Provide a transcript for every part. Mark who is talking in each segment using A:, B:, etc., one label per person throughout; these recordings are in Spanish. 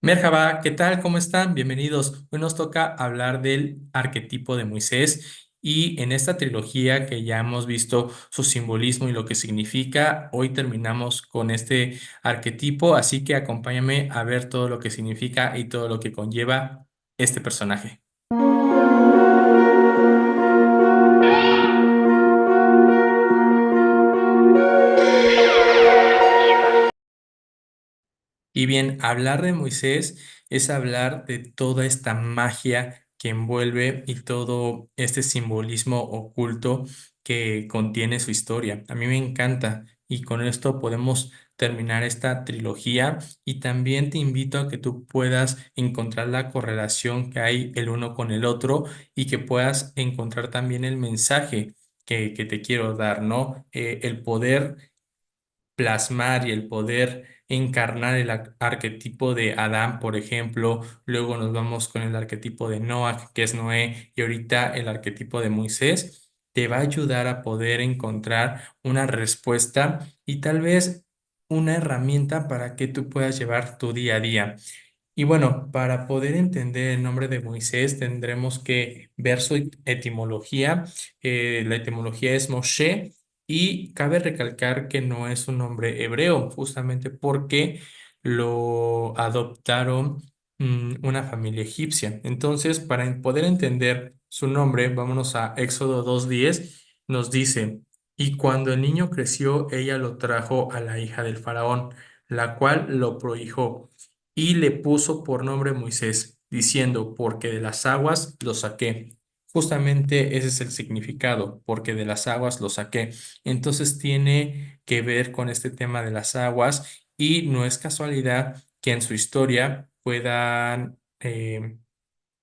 A: Merhaba, ¿qué tal? ¿Cómo están? Bienvenidos. Hoy nos toca hablar del arquetipo de Moisés y en esta trilogía que ya hemos visto su simbolismo y lo que significa, hoy terminamos con este arquetipo, así que acompáñame a ver todo lo que significa y todo lo que conlleva este personaje. Y bien, hablar de Moisés es hablar de toda esta magia que envuelve y todo este simbolismo oculto que contiene su historia. A mí me encanta y con esto podemos terminar esta trilogía y también te invito a que tú puedas encontrar la correlación que hay el uno con el otro y que puedas encontrar también el mensaje que te quiero dar, ¿no? El poder plasmar y el poder encarnar el arquetipo de Adán, por ejemplo, luego nos vamos con el arquetipo de Noah, que es Noé, y ahorita el arquetipo de Moisés, te va a ayudar a poder encontrar una respuesta y tal vez una herramienta para que tú puedas llevar tu día a día. Y bueno, para poder entender el nombre de Moisés tendremos que ver su etimología. La etimología es Moshe y cabe recalcar que no es un nombre hebreo, justamente porque lo adoptaron una familia egipcia. Entonces, para poder entender su nombre, vámonos a Éxodo 2:10, nos dice, y cuando el niño creció, ella lo trajo a la hija del faraón, la cual lo prohijó y le puso por nombre Moisés, diciendo, porque de las aguas lo saqué. Justamente ese es el significado, porque de las aguas lo saqué. Entonces tiene que ver con este tema de las aguas y no es casualidad que en su historia puedan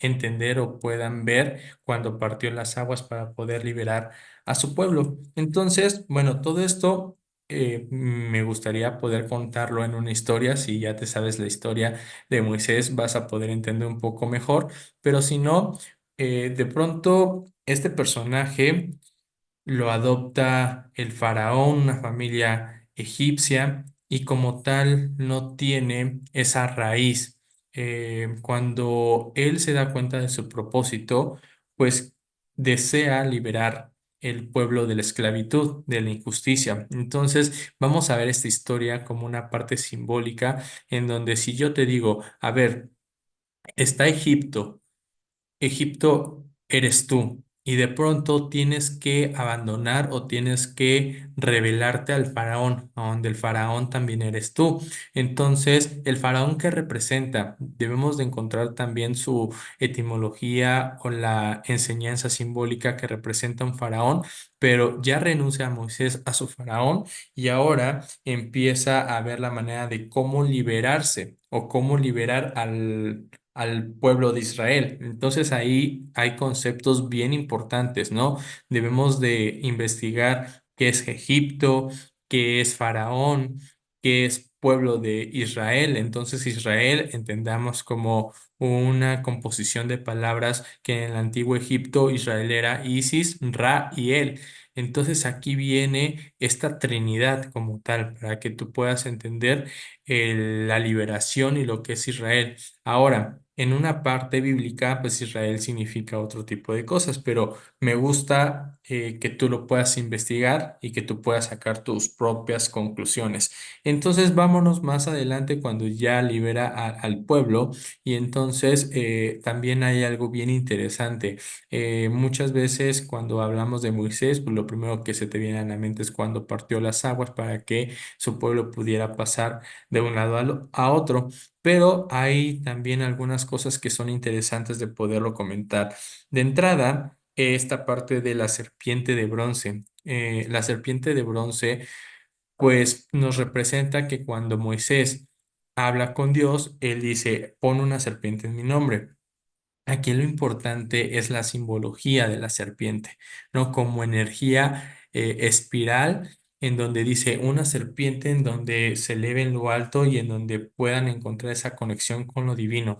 A: entender o puedan ver cuando partió las aguas para poder liberar a su pueblo. Entonces, bueno, todo esto me gustaría poder contarlo en una historia. Si ya te sabes la historia de Moisés, vas a poder entender un poco mejor, pero si no, de pronto este personaje lo adopta el faraón, una familia egipcia, y como tal no tiene esa raíz. Cuando él se da cuenta de su propósito, pues desea liberar el pueblo de la esclavitud, de la injusticia. Entonces, vamos a ver esta historia como una parte simbólica en donde si yo te digo, a ver, está Egipto. Egipto eres tú y de pronto tienes que abandonar o tienes que rebelarte al faraón, a donde el faraón también eres tú. Entonces, el faraón que representa, debemos de encontrar también su etimología o la enseñanza simbólica que representa un faraón, pero ya renuncia a Moisés a su faraón y ahora empieza a ver la manera de cómo liberarse o cómo liberar al pueblo de Israel. Entonces ahí hay conceptos bien importantes, ¿no? Debemos de investigar qué es Egipto, qué es Faraón, qué es pueblo de Israel. Entonces Israel entendamos como una composición de palabras que en el antiguo Egipto Israel era Isis, Ra y El. Entonces aquí viene esta Trinidad como tal, para que tú puedas entender la liberación y lo que es Israel. Ahora, en una parte bíblica, pues Israel significa otro tipo de cosas, pero me gusta que tú lo puedas investigar y que tú puedas sacar tus propias conclusiones. Entonces, vámonos más adelante cuando ya libera al pueblo y entonces también hay algo bien interesante. Muchas veces cuando hablamos de Moisés, pues lo primero que se te viene a la mente es cuando partió las aguas para que su pueblo pudiera pasar de un lado a otro, pero hay también algunas cosas que son interesantes de poderlo comentar. De entrada, esta parte de la serpiente de bronce. La serpiente de bronce, pues nos representa que cuando Moisés habla con Dios, él dice, pon una serpiente en mi nombre. Aquí lo importante es la simbología de la serpiente, ¿no? Como energía espiral, en donde dice una serpiente en donde se eleve en lo alto y en donde puedan encontrar esa conexión con lo divino.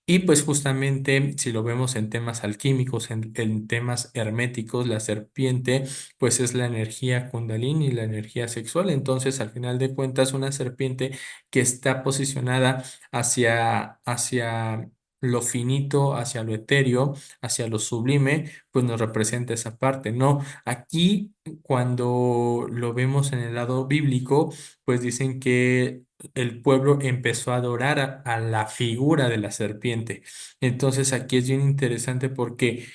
A: Y pues justamente si lo vemos en temas alquímicos, en temas herméticos, la serpiente pues es la energía kundalini, la energía sexual. Entonces al final de cuentas una serpiente que está posicionada hacia lo finito, hacia lo etéreo, hacia lo sublime, pues nos representa esa parte, ¿no? Aquí cuando lo vemos en el lado bíblico, pues dicen que el pueblo empezó a adorar a la figura de la serpiente. Entonces aquí es bien interesante porque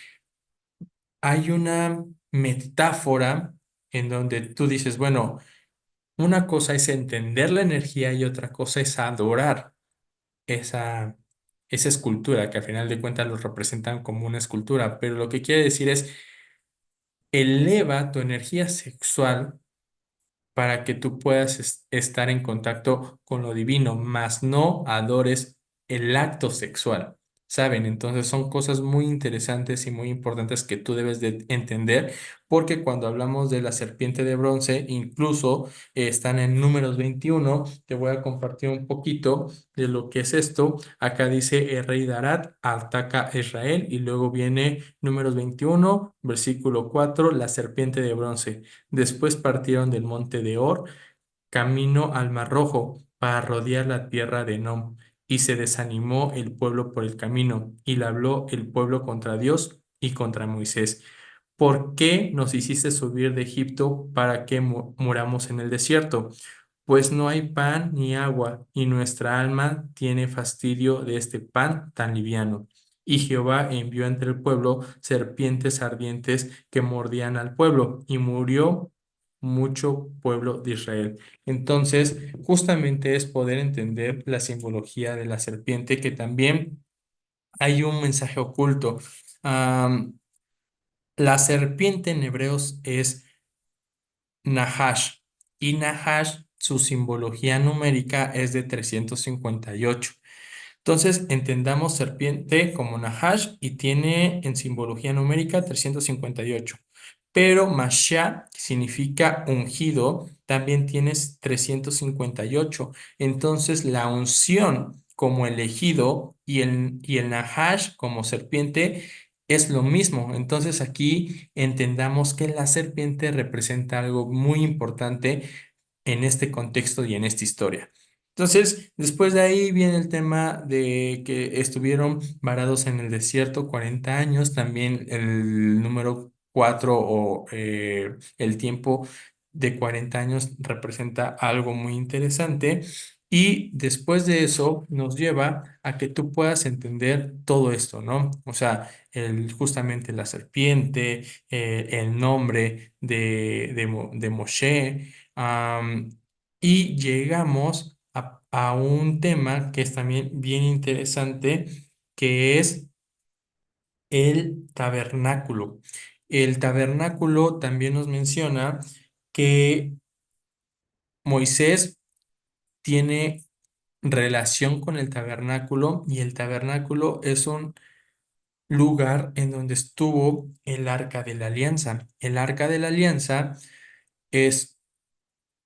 A: hay una metáfora en donde tú dices, bueno, una cosa es entender la energía y otra cosa es adorar esa, esa escultura, que al final de cuentas lo representan como una escultura, pero lo que quiere decir es eleva tu energía sexual para que tú puedas estar en contacto con lo divino, mas no adores el acto sexual, ¿saben? Entonces son cosas muy interesantes y muy importantes que tú debes de entender, porque cuando hablamos de la serpiente de bronce, incluso están en Números 21. Te voy a compartir un poquito de lo que es esto. Acá dice, el rey Darat ataca a Israel, y luego viene Números 21, versículo 4, la serpiente de bronce. Después partieron del monte de Or, camino al Mar Rojo, para rodear la tierra de Nom. Y se desanimó el pueblo por el camino, y le habló el pueblo contra Dios y contra Moisés. ¿Por qué nos hiciste subir de Egipto para que muramos en el desierto? Pues no hay pan ni agua, y nuestra alma tiene fastidio de este pan tan liviano. Y Jehová envió entre el pueblo serpientes ardientes que mordían al pueblo, y murió mucho pueblo de Israel. Entonces, justamente es poder entender la simbología de la serpiente, que también hay un mensaje oculto. Am, la serpiente en hebreos es Nahash, y Nahash, su simbología numérica es de 358. Entonces, entendamos serpiente como Nahash, y tiene en simbología numérica 358. Pero Mashiach, que significa ungido, también tienes 358. Entonces, la unción como elegido y el Nahash como serpiente es lo mismo. Entonces, aquí entendamos que la serpiente representa algo muy importante en este contexto y en esta historia. Entonces, después de ahí viene el tema de que estuvieron varados en el desierto 40 años, también el número 4, o el tiempo de 40 años, representa algo muy interesante, y después de eso nos lleva a que tú puedas entender todo esto, ¿no? O sea, justamente la serpiente, el nombre de Moshe. Y llegamos a un tema que es también bien interesante, que es el tabernáculo. El tabernáculo también nos menciona que Moisés tiene relación con el tabernáculo, y el tabernáculo es un lugar en donde estuvo el arca de la alianza. El arca de la alianza es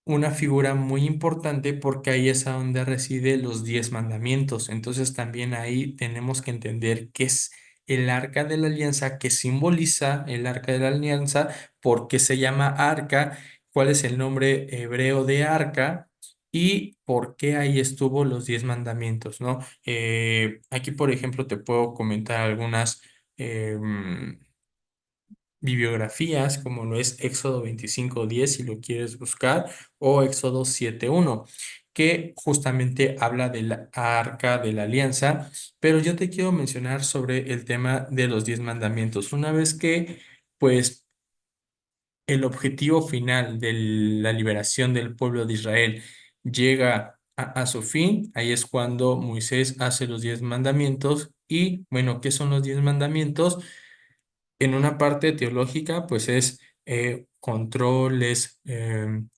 A: una figura muy importante, porque ahí es a donde reside los 10 mandamientos. Entonces también ahí tenemos que entender qué es el arca de la alianza, qué simboliza el arca de la alianza, por qué se llama arca, cuál es el nombre hebreo de arca, y por qué ahí estuvo los 10 mandamientos, ¿no? Aquí, por ejemplo, te puedo comentar algunas bibliografías, como lo es Éxodo 25:10 si lo quieres buscar, o Éxodo 7:1, que justamente habla de la arca de la alianza. Pero yo te quiero mencionar sobre el tema de los 10 mandamientos. Una vez que, pues, el objetivo final de la liberación del pueblo de Israel llega a su fin, ahí es cuando Moisés hace los 10 mandamientos. Y bueno, ¿qué son los 10 mandamientos? En una parte teológica, pues es controles,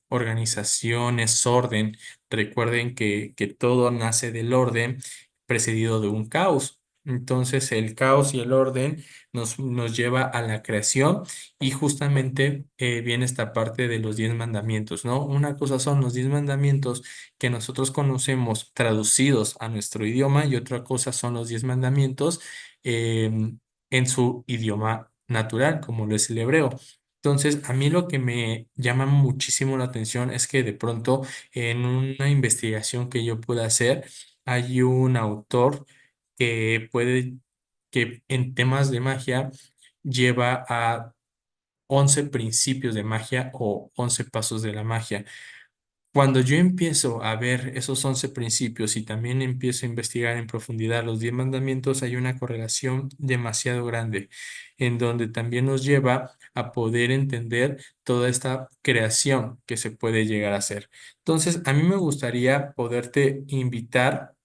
A: organizaciones, orden. Recuerden que todo nace del orden precedido de un caos. Entonces el caos y el orden nos lleva a la creación y justamente viene esta parte de los 10 mandamientos, ¿no? Una cosa son los 10 mandamientos que nosotros conocemos traducidos a nuestro idioma y otra cosa son los 10 mandamientos en su idioma natural, como lo es el hebreo. Entonces, a mí lo que me llama muchísimo la atención es que de pronto en una investigación que yo pueda hacer, hay un autor que puede, que en temas de magia lleva a 11 principios de magia o 11 pasos de la magia. Cuando yo empiezo a ver esos 11 principios y también empiezo a investigar en profundidad los 10 mandamientos, hay una correlación demasiado grande en donde también nos lleva a poder entender toda esta creación que se puede llegar a hacer. Entonces, a mí me gustaría poderte invitar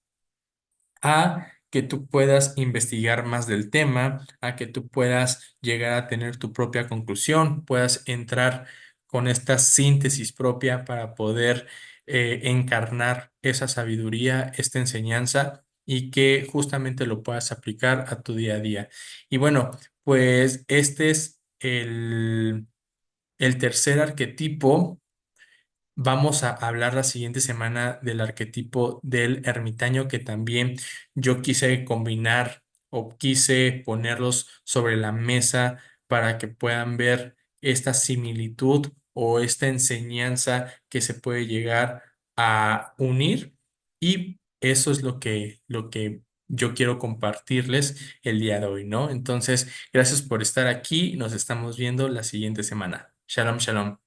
A: a que tú puedas investigar más del tema, a que tú puedas llegar a tener tu propia conclusión, puedas entrar con esta síntesis propia para poder encarnar esa sabiduría, esta enseñanza y que justamente lo puedas aplicar a tu día a día. Y bueno, pues este es el tercer arquetipo. Vamos a hablar la siguiente semana del arquetipo del ermitaño que también yo quise combinar o quise ponerlos sobre la mesa para que puedan ver esta similitud o esta enseñanza que se puede llegar a unir y eso es lo que yo quiero compartirles el día de hoy, ¿no? Entonces, gracias por estar aquí. Nos estamos viendo la siguiente semana. Shalom, shalom.